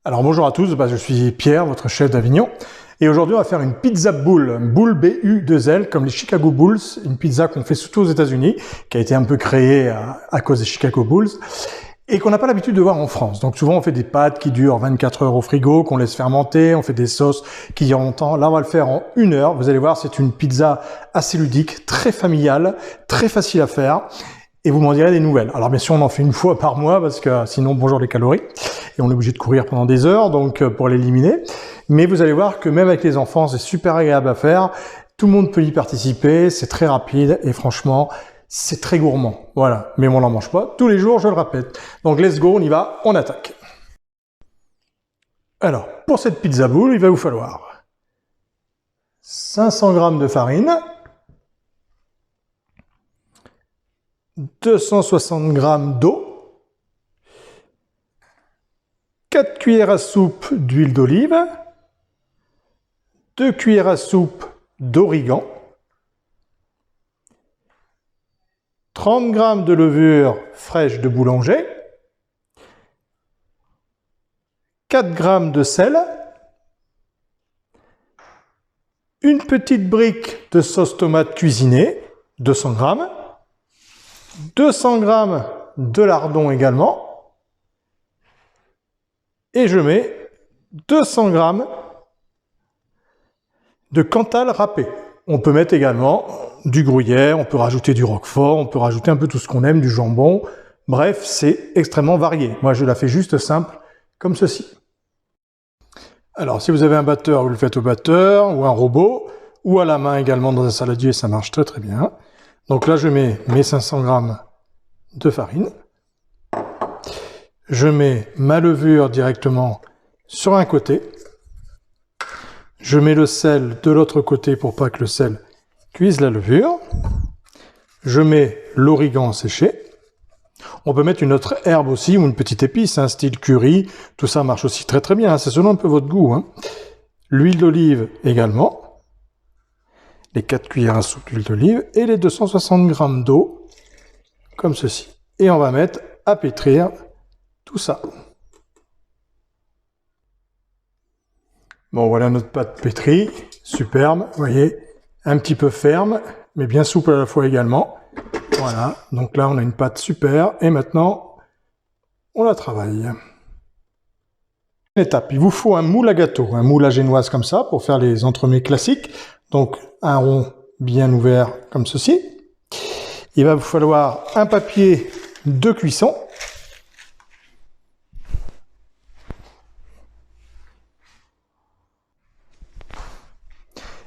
Alors bonjour à tous, je suis Pierre, votre chef d'Avignon, et aujourd'hui on va faire une pizza boule, boule B-U-2-L, comme les Chicago Bulls, une pizza qu'on fait surtout aux États-Unis, qui a été un peu créée à cause des Chicago Bulls, et qu'on n'a pas l'habitude de voir en France. Donc souvent on fait des pâtes qui durent 24 heures au frigo, qu'on laisse fermenter, on fait des sauces qui durent longtemps. Là on va le faire en 1 heure, vous allez voir c'est une pizza assez ludique, très familiale, très facile à faire. Et vous m'en direz des nouvelles. Alors bien sûr, on en fait 1 fois par mois parce que sinon, bonjour les calories. Et on est obligé de courir pendant des heures donc pour l'éliminer. Mais vous allez voir que même avec les enfants, c'est super agréable à faire. Tout le monde peut y participer, c'est très rapide et franchement, c'est très gourmand. Voilà, mais on n'en mange pas tous les jours, je le répète. Donc let's go, on y va, on attaque. Alors, pour cette pizza boule, il va vous falloir 500 g de farine, 260 g d'eau, 4 cuillères à soupe d'huile d'olive, 2 cuillères à soupe d'origan, 30 g de levure fraîche de boulanger, 4 g de sel, une petite brique de sauce tomate cuisinée, 200 g, 200 g de lardon également, et je mets 200 g de Cantal râpé. On peut mettre également du gruyère, on peut rajouter du roquefort, on peut rajouter un peu tout ce qu'on aime, du jambon. Bref, c'est extrêmement varié. Moi, je la fais juste simple, comme ceci. Alors, si vous avez un batteur, vous le faites au batteur, ou un robot, ou à la main également dans un saladier, ça marche très très bien. Donc là, je mets mes 500 g de farine. Je mets ma levure directement sur un côté. Je mets le sel de l'autre côté pour pas que le sel cuise la levure. Je mets l'origan séché. On peut mettre une autre herbe aussi ou une petite épice, style curry. Tout ça marche aussi très très bien. C'est selon un peu votre goût. L'huile d'olive également. Les 4 cuillères à soupe d'huile d'olive et les 260 g d'eau, comme ceci. Et on va mettre à pétrir tout ça. Bon, voilà notre pâte pétrie, superbe, vous voyez, un petit peu ferme, mais bien souple à la fois également. Voilà, donc là on a une pâte super, et maintenant, on la travaille. Étape, il vous faut un moule à gâteau, un moule à génoise comme ça, pour faire les entremets classiques. Donc, un rond bien ouvert comme ceci. Il va vous falloir un papier de cuisson.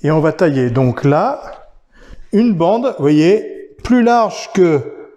Et on va tailler donc là une bande, vous voyez, plus large que...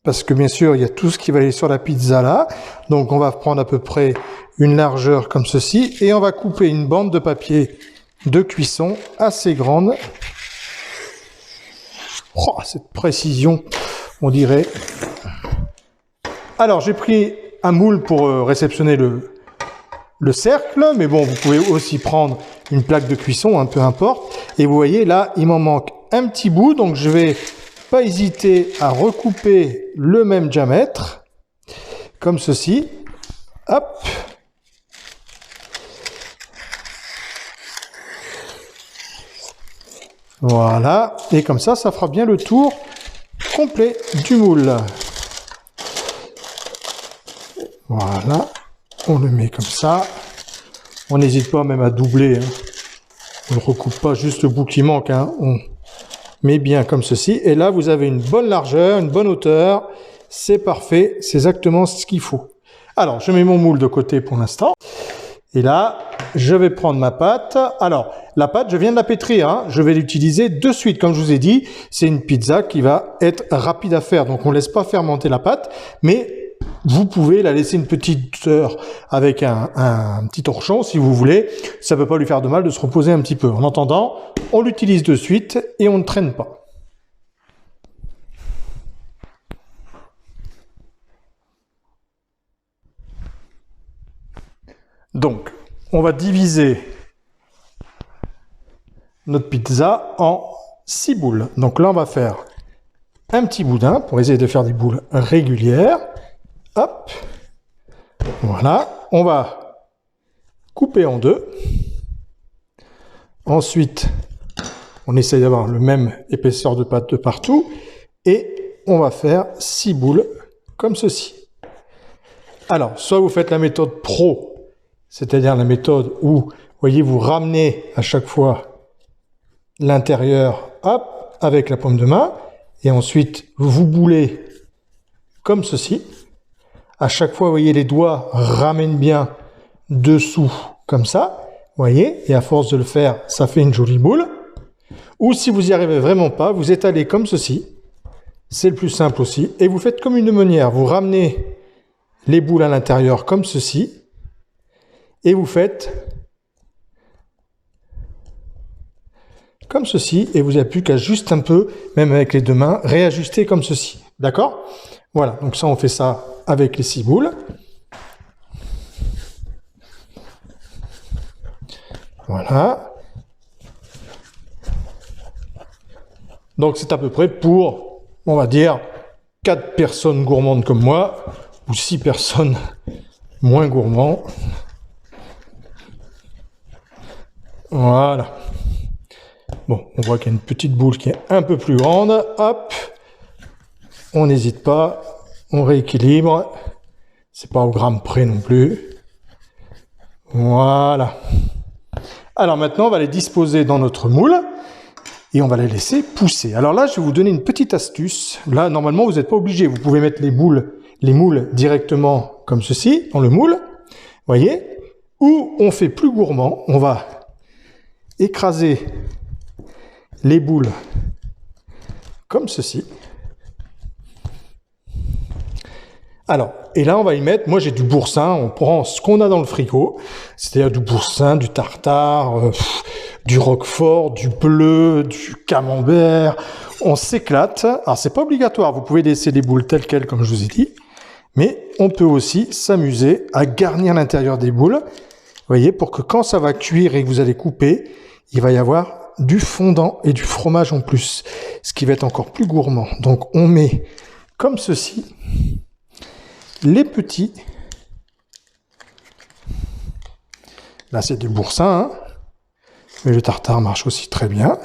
Parce que bien sûr, il y a tout ce qui va aller sur la pizza là. Donc on va prendre à peu près une largeur comme ceci. Et on va couper une bande de papier de cuisson assez grande. Oh, cette précision, on dirait. Alors j'ai pris un moule pour réceptionner le cercle, mais bon, vous pouvez aussi prendre une plaque de cuisson, peu importe. Et vous voyez, là, il m'en manque un petit bout, donc je vais pas hésiter à recouper le même diamètre, comme ceci. Hop. Voilà. Et comme ça fera bien le tour complet du moule. Voilà. On le met comme ça. On n'hésite pas même à doubler. On ne recoupe pas juste le bout qui manque. On met bien comme ceci. Et là, vous avez une bonne largeur, une bonne hauteur. C'est parfait. C'est exactement ce qu'il faut. Alors, je mets mon moule de côté pour l'instant. Et là, je vais prendre ma pâte. Alors, la pâte, je viens de la pétrir. Je vais l'utiliser de suite. Comme je vous ai dit, c'est une pizza qui va être rapide à faire. Donc, on ne laisse pas fermenter la pâte. Mais vous pouvez la laisser une petite heure avec un petit torchon si vous voulez. Ça ne peut pas lui faire de mal de se reposer un petit peu. En attendant, on l'utilise de suite et on ne traîne pas. Donc, on va diviser notre pizza en 6 boules. Donc là, on va faire un petit boudin pour essayer de faire des boules régulières. Hop. Voilà, on va couper en deux. Ensuite, on essaye d'avoir le même épaisseur de pâte de partout. Et on va faire 6 boules comme ceci. Alors, soit vous faites la méthode pro, c'est-à-dire la méthode où, voyez, vous ramenez à chaque fois l'intérieur, hop, avec la paume de main, et ensuite vous boulez comme ceci. À chaque fois, vous voyez, les doigts ramènent bien dessous, comme ça, voyez, et à force de le faire, ça fait une jolie boule. Ou si vous n'y arrivez vraiment pas, vous étalez comme ceci, c'est le plus simple aussi, et vous faites comme une meunière, vous ramenez les boules à l'intérieur comme ceci, et vous faites comme ceci, et vous n'avez plus qu'à juste un peu, même avec les deux mains, réajuster comme ceci, d'accord? Voilà, donc ça on fait ça avec les 6 boules. Voilà. Donc c'est à peu près pour, on va dire, 4 personnes gourmandes comme moi, ou 6 personnes moins gourmands. Voilà. Bon, on voit qu'il y a une petite boule qui est un peu plus grande. Hop. On n'hésite pas. On rééquilibre. C'est pas au gramme près non plus. Voilà. Alors maintenant, on va les disposer dans notre moule. Et on va les laisser pousser. Alors là, je vais vous donner une petite astuce. Là, normalement, vous n'êtes pas obligé. Vous pouvez mettre les moules directement comme ceci, dans le moule. Voyez? Ou on fait plus gourmand. On va écraser les boules comme ceci. Alors, et là, on va y mettre, moi j'ai du boursin, on prend ce qu'on a dans le frigo, c'est-à-dire du boursin, du tartare, du roquefort, du bleu, du camembert, on s'éclate. Alors, c'est pas obligatoire, vous pouvez laisser les boules telles quelles, comme je vous ai dit, mais on peut aussi s'amuser à garnir l'intérieur des boules, vous voyez, pour que quand ça va cuire et que vous allez couper, il va y avoir du fondant et du fromage en plus, ce qui va être encore plus gourmand. Donc, on met comme ceci les petits. Là, c'est du boursin, hein, mais le tartare marche aussi très bien.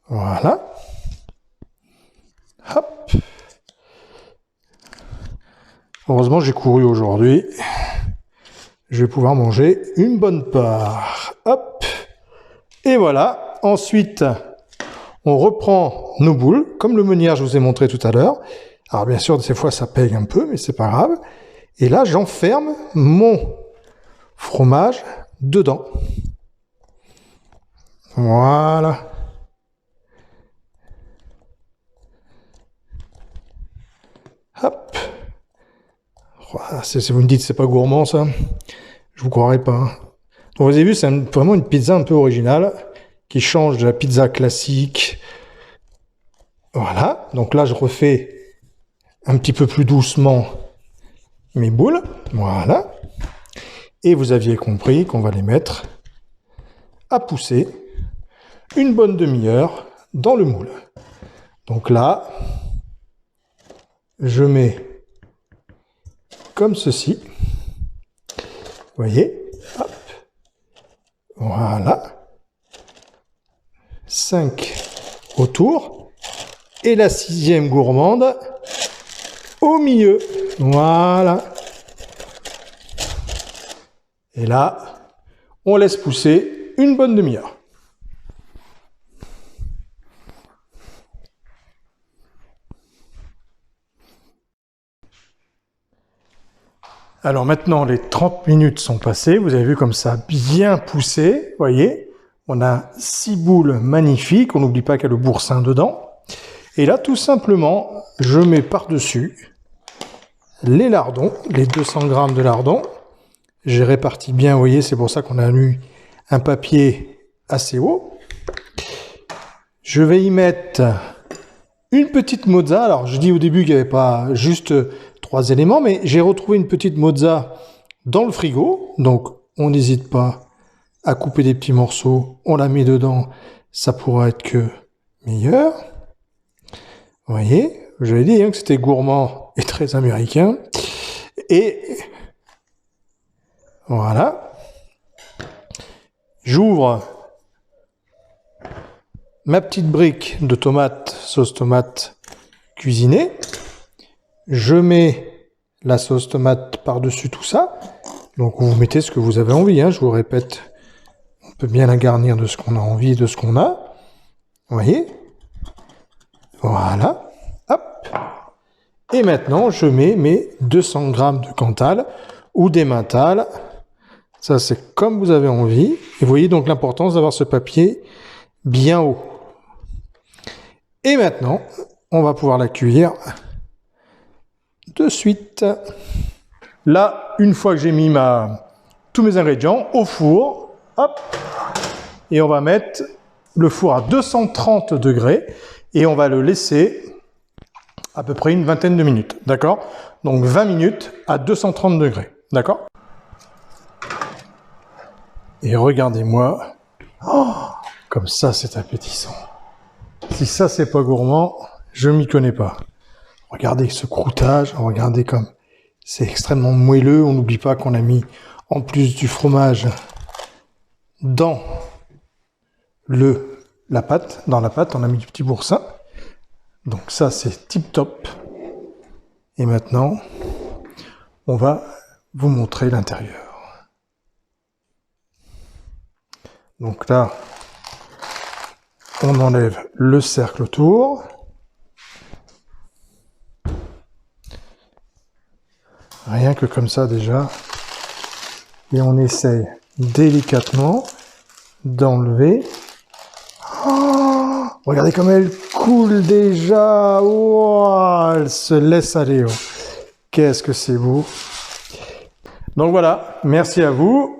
Voilà. Hop. Heureusement, j'ai couru aujourd'hui. Je vais pouvoir manger une bonne part. Hop. Et voilà. Ensuite, on reprend nos boules, comme le meunière je vous ai montré tout à l'heure. Alors bien sûr, des fois ça pègue un peu, mais c'est pas grave. Et là, j'enferme mon fromage dedans. Voilà. Hop. Voilà. Si vous me dites c'est pas gourmand ça, je vous croirais pas. Donc vous avez vu, c'est vraiment une pizza un peu originale qui change de la pizza classique. Voilà. Donc là, je refais un petit peu plus doucement mes boules, voilà. Et vous aviez compris qu'on va les mettre à pousser une bonne demi-heure dans le moule. Donc là, je mets comme ceci, vous voyez, hop, voilà, 5 autour, et la 6e gourmande au milieu, voilà. Et là, on laisse pousser une bonne demi-heure. Alors maintenant, les 30 minutes sont passées. Vous avez vu comme ça a bien poussé, voyez. On a 6 boules magnifiques. On n'oublie pas qu'il y a le boursin dedans. Et là, tout simplement, je mets par-dessus les lardons, les 200 grammes de lardons. J'ai réparti bien, vous voyez, c'est pour ça qu'on a mis un papier assez haut. Je vais y mettre une petite mozza. Alors, je dis au début qu'il n'y avait pas juste 3 éléments, mais j'ai retrouvé une petite mozza dans le frigo. Donc, on n'hésite pas à couper des petits morceaux. On la met dedans, ça pourra être que meilleur. Vous voyez, je l'ai dit hein, que c'était gourmand et très américain. Et Voilà. J'ouvre ma petite brique de tomate, sauce tomate cuisinée. Je mets la sauce tomate par-dessus tout ça. Donc vous mettez ce que vous avez envie, hein, je vous répète. On peut bien la garnir de ce qu'on a envie, de ce qu'on a. Vous voyez? Voilà. Hop. Et maintenant, je mets mes 200 g de Cantal ou d'Emmental. Ça, c'est comme vous avez envie. Et vous voyez donc l'importance d'avoir ce papier bien haut. Et maintenant, on va pouvoir la cuire de suite. Là, une fois que j'ai mis tous mes ingrédients au four, hop, et on va mettre le four à 230 degrés et on va le laisser à peu près une vingtaine de minutes, d'accord? Donc 20 minutes à 230 degrés, d'accord? Et regardez-moi, oh, comme ça c'est appétissant. Si ça c'est pas gourmand, je m'y connais pas. Regardez ce croûtage, regardez comme c'est extrêmement moelleux. On n'oublie pas qu'on a mis en plus du fromage dans la pâte. Dans la pâte, on a mis du petit boursin. Donc ça c'est tip top. Et maintenant, on va vous montrer l'intérieur. Donc là, on enlève le cercle autour. Rien que comme ça déjà. Et on essaye délicatement d'enlever. Oh, regardez comme elle coule déjà. Oh, elle se laisse aller. Oh. Qu'est-ce que c'est beau. Donc voilà, merci à vous.